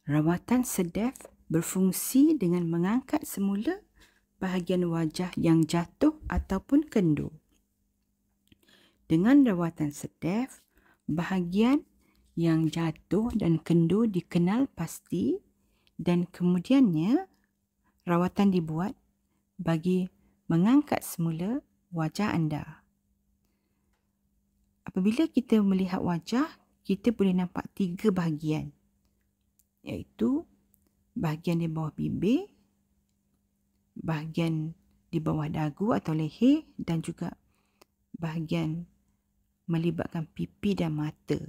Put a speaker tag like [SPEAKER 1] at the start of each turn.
[SPEAKER 1] Rawatan sedef berfungsi dengan mengangkat semula bahagian wajah yang jatuh ataupun kendur. Dengan rawatan sedef, bahagian yang jatuh dan kendur dikenal pasti dan kemudiannya rawatan dibuat bagi mengangkat semula wajah anda. Apabila kita melihat wajah, kita boleh nampak 3 bahagian, iaitu bahagian di bawah bibir, bahagian di bawah dagu atau leher dan juga bahagian melibatkan pipi dan mata.